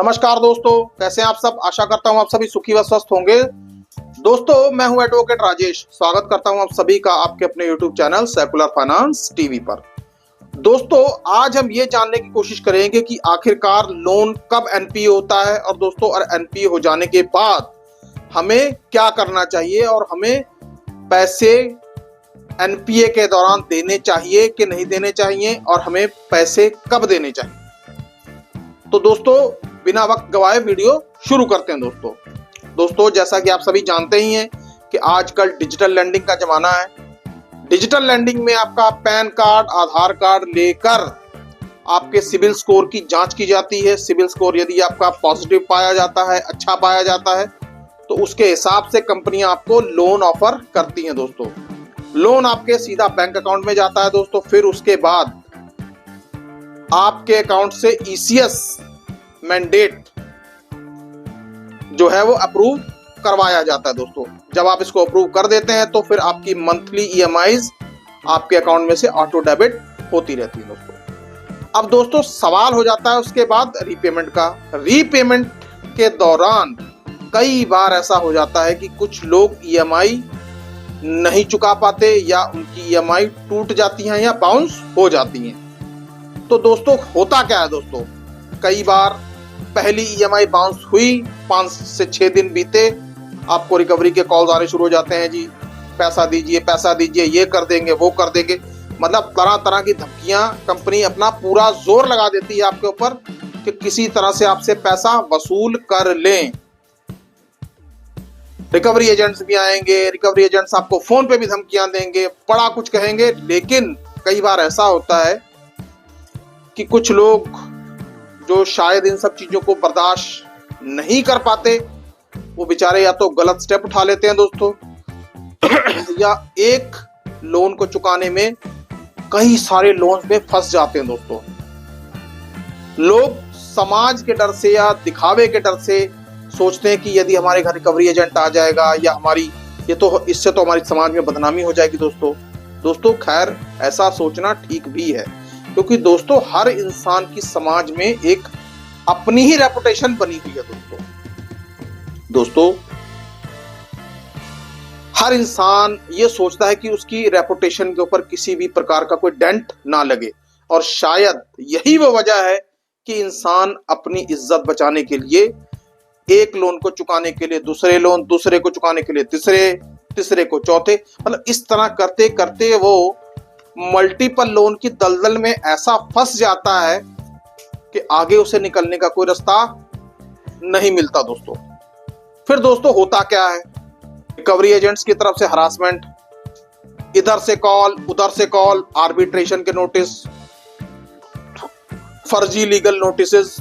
नमस्कार दोस्तों, कैसे हैं आप सब। आशा करता हूं आप सभी सुखी व स्वस्थ होंगे। दोस्तों, मैं हूं एडवोकेट राजेश। स्वागत करता हूं आप सभी का आपके अपने YouTube channel secular finance TV पर। दोस्तों, आज हम ये जानने की कोशिश करेंगे कि आखिरकार लोन कब एनपीए होता है और दोस्तों और एनपीए हो जाने के बाद हमें क्या करना चाहिए और हमें पैसे एनपीए के दौरान देने चाहिए कि नहीं देने चाहिए और हमें पैसे कब देने चाहिए। तो दोस्तों, बिना वक्त गवाए वीडियो शुरू करते हैं। दोस्तों जैसा कि आप सभी जानते ही हैं कि आजकल डिजिटल लैंडिंग का जमाना है। डिजिटल लैंडिंग में आपका पैन कार्ड, आधार कार्ड लेकर आपके सिविल स्कोर की जांच की जाती है। सिविल स्कोर यदि आपका पॉजिटिव पाया जाता है, अच्छा पाया जाता है, तो उसके हिसाब से कंपनियां आपको लोन ऑफर करती हैं। दोस्तों, लोन आपके सीधा बैंक अकाउंट में जाता है। दोस्तों, फिर उसके बाद आपके अकाउंट से ईसीएस मैंडेट जो है वो अप्रूव करवाया जाता है। दोस्तों, जब आप इसको अप्रूव कर देते हैं तो फिर आपकी मंथली ईएमआईज आपके अकाउंट में से ऑटो डेबिट होती रहती है। अब दोस्तों सवाल हो जाता है उसके बाद रीपेमेंट का। रीपेमेंट के दौरान कई बार ऐसा हो जाता है कि कुछ लोग ईएमआई नहीं चुका पाते या उनकी ईएमआई टूट जाती हैं या बाउंस हो जाती हैं। तो दोस्तों होता क्या है, दोस्तों कई बार पहली ईएमआई बाउंस हुई, 5 से 6 दिन बीते, आपको रिकवरी के कॉल्स आने शुरू हो जाते हैं। जी पैसा दीजिए, ये कर देंगे, वो कर देंगे। मतलब तरह तरह की धमकियां कंपनी अपना पूरा जोर लगा देती है आपके ऊपर कि किसी तरह से आपसे पैसा वसूल कर लें। रिकवरी एजेंट्स भी आएंगे, रिकवरी एजेंट्स आपको फोन पे भी धमकियां देंगे, बड़ा कुछ कहेंगे। लेकिन कई बार ऐसा होता है कि कुछ लोग जो शायद इन सब चीजों को बर्दाश्त नहीं कर पाते, वो बेचारे या तो गलत स्टेप उठा लेते हैं दोस्तों या एक लोन को चुकाने में कई सारे लोन में फंस जाते हैं। दोस्तों, लोग समाज के डर से या दिखावे के डर से सोचते हैं कि यदि हमारे घर रिकवरी एजेंट आ जाएगा या हमारी इससे तो हमारी समाज में बदनामी हो जाएगी। दोस्तों दोस्तों, खैर ऐसा सोचना ठीक भी है, क्योंकि दोस्तों हर इंसान की समाज में एक अपनी ही रेपुटेशन बनी हुई है। दोस्तों हर इंसान ये सोचता है कि उसकी रेपुटेशन के ऊपर किसी भी प्रकार का कोई डेंट ना लगे, और शायद यही वो वजह है कि इंसान अपनी इज्जत बचाने के लिए एक लोन को चुकाने के लिए दूसरे लोन, दूसरे को चुकाने के लिए तीसरे को चौथे, मतलब इस तरह करते करते वो मल्टीपल लोन की दलदल में ऐसा फंस जाता है कि आगे उसे निकलने का कोई रास्ता नहीं मिलता। दोस्तों फिर दोस्तों होता क्या है, रिकवरी एजेंट्स की तरफ से हरासमेंट, इधर से कॉल उधर से कॉल, आर्बिट्रेशन के नोटिस, फर्जी लीगल नोटिसेस,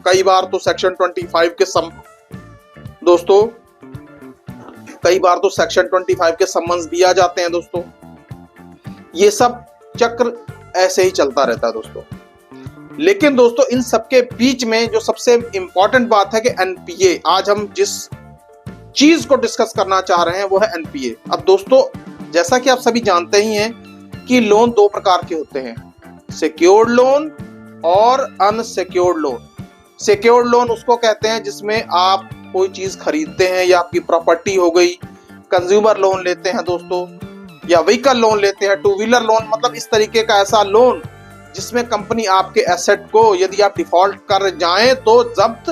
कई बार तो सेक्शन 25 के दोस्तों कई बार तो सेक्शन 25 के सम्मन्स भी आ जाते हैं। दोस्तों ये सब चक्र ऐसे ही चलता रहता है। दोस्तों लेकिन दोस्तों इन सबके बीच में जो सबसे इंपॉर्टेंट बात है कि एनपीए, आज हम जिस चीज को डिस्कस करना चाह रहे हैं वो है एनपीए। अब दोस्तों जैसा कि आप सभी जानते ही हैं कि लोन 2 प्रकार के होते हैं, सिक्योर्ड लोन और अनसिक्योर्ड लोन। सिक्योर्ड लोन उसको कहते हैं जिसमें आप कोई चीज खरीदते हैं या आपकी प्रॉपर्टी हो गई, कंज्यूमर लोन लेते हैं दोस्तों, या व्हीकल लोन लेते हैं, 2 व्हीलर लोन, मतलब इस तरीके का ऐसा लोन जिसमें कंपनी आपके एसेट को यदि आप डिफॉल्ट कर जाएं तो जब्त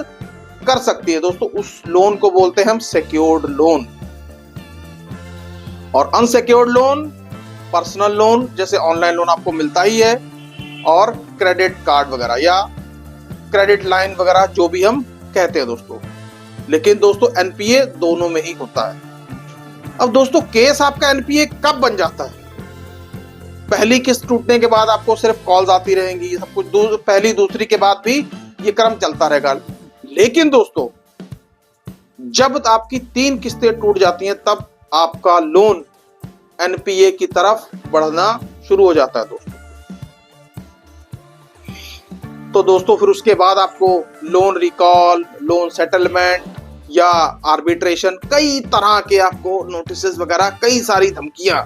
कर सकती है। दोस्तों उस लोन को बोलते हैं हम सिक्योर्ड लोन। और अनसिक्योर्ड लोन, पर्सनल लोन, जैसे ऑनलाइन लोन आपको मिलता ही है, और क्रेडिट कार्ड वगैरह या क्रेडिट लाइन वगैरह जो भी हम कहते हैं। दोस्तों लेकिन दोस्तों एनपीए दोनों में ही होता है। अब दोस्तों केस आपका एनपीए कब बन जाता है? पहली किस्त टूटने के बाद आपको सिर्फ कॉल्स आती रहेंगी, सब कुछ पहली दूसरी के बाद भी ये क्रम चलता रहेगा। लेकिन दोस्तों जब आपकी 3 किस्तें टूट जाती हैं तब आपका लोन एनपीए की तरफ बढ़ना शुरू हो जाता है। तो दोस्तों फिर उसके बाद आपको लोन रिकॉल, लोन सेटलमेंट या आर्बिट्रेशन, कई तरह के आपको नोटिसेस वगैरह, कई सारी धमकियां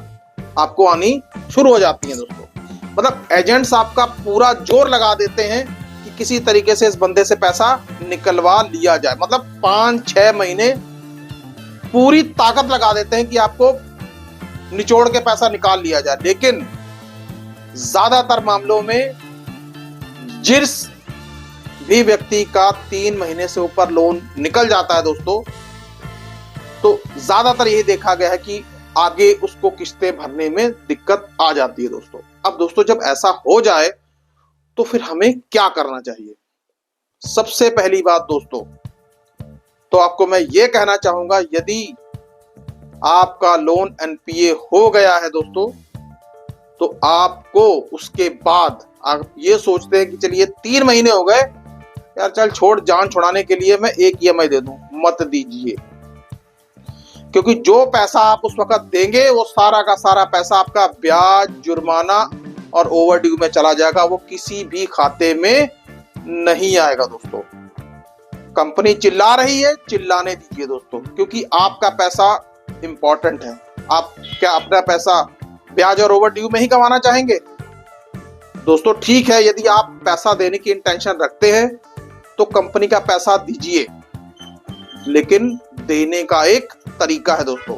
आपको आनी शुरू हो जाती हैं। दोस्तों मतलब एजेंट्स आपका पूरा जोर लगा देते हैं कि किसी तरीके से इस बंदे से पैसा निकलवा लिया जाए। मतलब 5-6 महीने पूरी ताकत लगा देते हैं कि आपको निचोड़ के पैसा निकाल लिया जाए, लेकिन ज्यादातर मामलों में जिस भी व्यक्ति का 3 महीने से ऊपर लोन निकल जाता है दोस्तों, तो ज्यादातर यही देखा गया है कि आगे उसको किस्तें भरने में दिक्कत आ जाती है दोस्तों। अब दोस्तों जब ऐसा हो जाए तो फिर हमें क्या करना चाहिए? सबसे पहली बात दोस्तों, तो आपको मैं ये कहना चाहूंगा, यदि आपका लोन एनपीए हो गया है दोस्तों, तो आपको उसके बाद आप ये सोचते हैं कि चलिए 3 महीने हो गए यार, चल छोड़, जान छुड़ाने के लिए मैं एक ईएमआई दे दूं, मत दीजिए। क्योंकि जो पैसा आप उस वक्त देंगे वो सारा का सारा पैसा आपका ब्याज, जुर्माना और ओवरड्यू में चला जाएगा, वो किसी भी खाते में नहीं आएगा दोस्तों। कंपनी चिल्ला रही है, चिल्लाने दीजिए दोस्तों, क्योंकि आपका पैसा इंपॉर्टेंट है। आप क्या अपना पैसा ब्याज और ओवरड्यू में ही कमाना चाहेंगे? दोस्तों ठीक है, यदि आप पैसा देने की इंटेंशन रखते हैं तो कंपनी का पैसा दीजिए, लेकिन देने का एक तरीका है दोस्तों।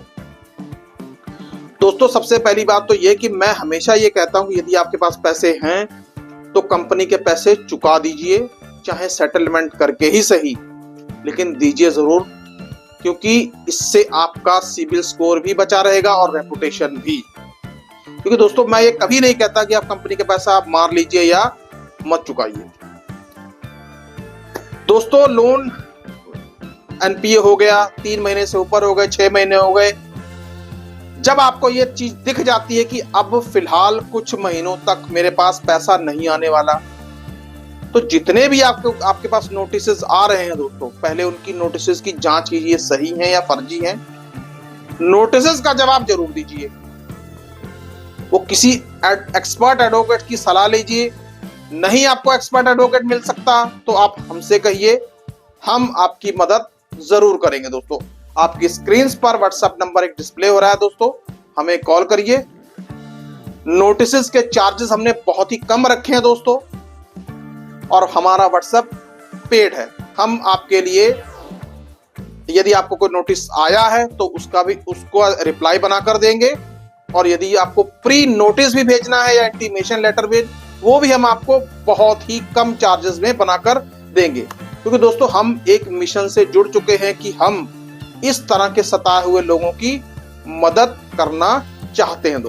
दोस्तों सबसे पहली बात तो यह कि मैं हमेशा ये कहता हूं कि यदि आपके पास पैसे हैं तो कंपनी के पैसे चुका दीजिए, चाहे सेटलमेंट करके ही सही, लेकिन दीजिए जरूर, क्योंकि इससे आपका सिबिल स्कोर भी बचा रहेगा और रेपुटेशन भी। क्योंकि दोस्तों मैं ये कभी नहीं कहता कि आप कंपनी के पैसा आप मार लीजिए या मत चुकाइए। दोस्तों लोन एनपीए हो गया, 3 महीने से ऊपर हो गए, 6 महीने हो गए, जब आपको ये चीज दिख जाती है कि अब फिलहाल कुछ महीनों तक मेरे पास पैसा नहीं आने वाला, तो जितने भी आपके पास नोटिसेस आ रहे हैं दोस्तों, पहले उनकी नोटिसेस की जांच कीजिए, सही हैं या फर्जी हैं। नोटिसेस का जवाब जरूर दीजिए, वो किसी एक्सपर्ट एडवोकेट की सलाह लीजिए। नहीं आपको एक्सपर्ट एडवोकेट मिल सकता तो आप हमसे कहिए, हम आपकी मदद जरूर करेंगे दोस्तों। आपकी स्क्रीन पर व्हाट्सएप नंबर एक डिस्प्ले हो रहा है दोस्तों, हमें कॉल करिए। नोटिसेस के चार्जेस हमने बहुत ही कम रखे हैं दोस्तों, और हमारा व्हाट्सएप पेड है। हम आपके लिए, यदि आपको कोई नोटिस आया है तो उसको रिप्लाई बनाकर देंगे, और यदि आपको प्री नोटिस भी भेजना है या इंटीमेशन लेटर भी, वो भी हम आपको बहुत ही कम चार्जेस में बनाकर देंगे। क्योंकि दोस्तों हम एक मिशन से जुड़ चुके हैं कि हम इस तरह के सताए हुए लोगों की मदद करना चाहते हैं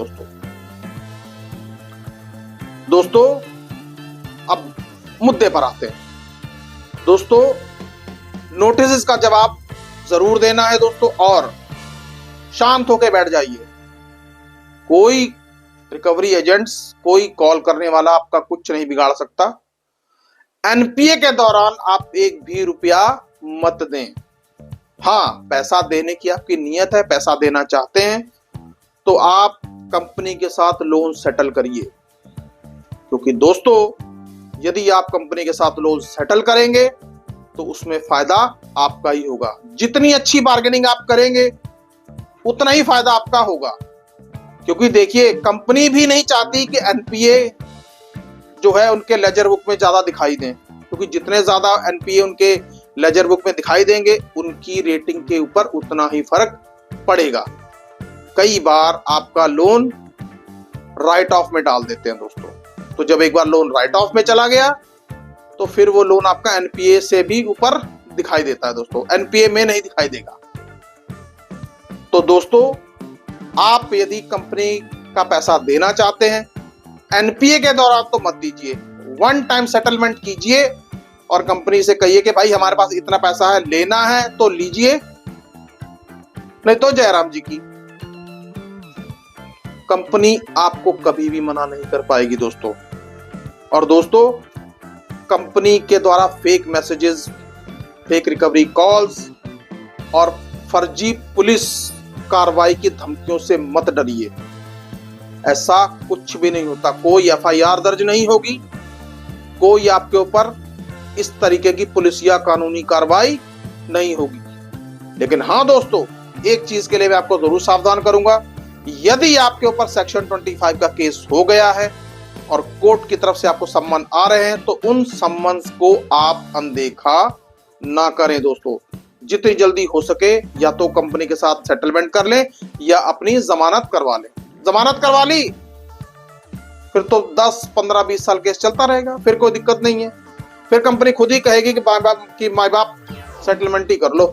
दोस्तों अब मुद्दे पर आते हैं दोस्तों। नोटिस का जवाब जरूर देना है दोस्तों, और शांत होकर बैठ जाइए। कोई रिकवरी एजेंट्स, कोई कॉल करने वाला आपका कुछ नहीं बिगाड़ सकता। एनपीए के दौरान आप एक भी रुपया मत दें। हाँ, पैसा देने की आपकी नियत है, पैसा देना चाहते हैं, तो आप कंपनी के साथ लोन सेटल करिए। क्योंकि दोस्तों यदि आप कंपनी के साथ लोन सेटल करेंगे तो उसमें फायदा आपका ही होगा। जितनी अच्छी बार्गेनिंग आप करेंगे उतना ही फायदा आपका होगा। क्योंकि देखिए, कंपनी भी नहीं चाहती कि एनपीए जो है उनके लेजर बुक में ज्यादा दिखाई दें, क्योंकि जितने ज्यादा एनपीए उनके लेजर बुक में दिखाई देंगे उनकी रेटिंग के ऊपर उतना ही फर्क पड़ेगा। कई बार आपका लोन राइट ऑफ में डाल देते हैं दोस्तों। तो जब एक बार लोन राइट ऑफ में चला गया तो फिर वो लोन आपका एनपीए से भी ऊपर दिखाई देता है दोस्तों, एनपीए में नहीं दिखाई देगा। तो दोस्तों आप यदि कंपनी का पैसा देना चाहते हैं, एनपीए के दौरान तो मत दीजिए, 1 टाइम सेटलमेंट कीजिए और कंपनी से कहिए कि भाई हमारे पास इतना पैसा है, लेना है तो लीजिए, नहीं तो जयराम जी की। कंपनी आपको कभी भी मना नहीं कर पाएगी दोस्तों। और दोस्तों कंपनी के द्वारा fake messages, fake recovery calls और फर्जी पुलिस कार्रवाई की धमकियों से मत डरिए। ऐसा कुछ भी नहीं होता, कोई एफआईआर दर्ज नहीं होगी, कोई आपके ऊपर इस तरीके की पुलिस या कानूनी कार्रवाई नहीं होगी। लेकिन हाँ दोस्तों, एक चीज के लिए मैं आपको जरूर सावधान करूंगा, यदि आपके ऊपर सेक्शन 25 का केस हो गया है और कोर्ट की तरफ से आपको सम्मन आ रहे हैं तो उन सम्मन को आप अनदेखा ना करें दोस्तों। जितनी जल्दी हो सके या तो कंपनी के साथ सेटलमेंट कर लें या अपनी जमानत करवा लें। जमानत करवा ली फिर तो 10, 15, 20 साल केस चलता रहेगा, फिर कोई दिक्कत नहीं है। फिर कंपनी खुद ही कहेगी कि माई बाप सेटलमेंट ही कर लो।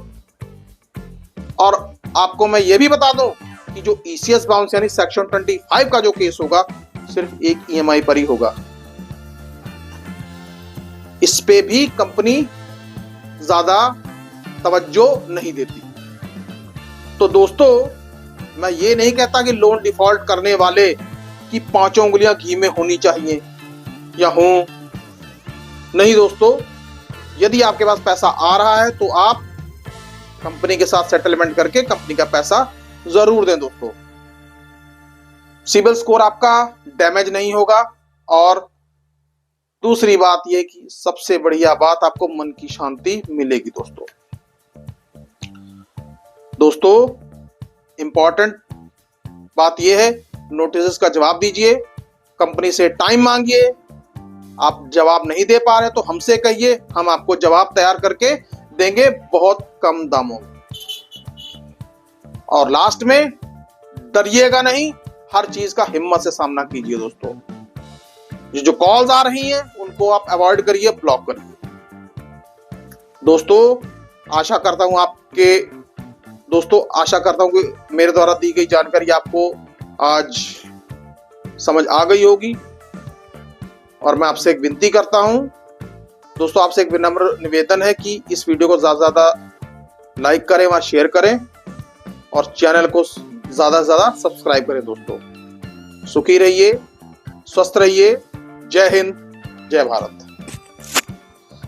और आपको मैं ये भी बता दूं कि जो ईसीएस बाउंस यानी सेक्शन 25 का जो केस होगा सिर्फ एक ईएमआई पर ही होगा। इस पे भी कंपनी ज्यादा तवज्जो नहीं देती। तो दोस्तों मैं ये नहीं कहता कि लोन डिफॉल्ट करने वाले की 5 उंगलियां घी में होनी चाहिए या हो, नहीं दोस्तों। यदि आपके पास पैसा आ रहा है तो आप कंपनी के साथ सेटलमेंट करके कंपनी का पैसा जरूर दें दोस्तों। सिबिल स्कोर आपका डैमेज नहीं होगा। और दूसरी बात यह कि सबसे बढ़िया बात, आपको मन की शांति मिलेगी दोस्तों। दोस्तों इंपॉर्टेंट बात यह है, नोटिस का जवाब दीजिए, कंपनी से टाइम मांगिए। आप जवाब नहीं दे पा रहे तो हमसे कहिए, हम आपको जवाब तैयार करके देंगे बहुत कम दामों में। और लास्ट में डरिएगा नहीं, हर चीज का हिम्मत से सामना कीजिए दोस्तों। जो कॉल्स आ रही हैं उनको आप अवॉइड करिए, ब्लॉक करिए दोस्तों। आशा करता हूं कि मेरे द्वारा दी गई जानकारी आपको आज समझ आ गई होगी। और मैं आपसे एक विनती करता हूं दोस्तों, आपसे एक विनम्र निवेदन है कि इस वीडियो को ज्यादा से ज्यादा लाइक करें व शेयर करें और चैनल को ज्यादा से ज्यादा सब्सक्राइब करें दोस्तों। सुखी रहिए, स्वस्थ रहिए। जय हिंद, जय भारत।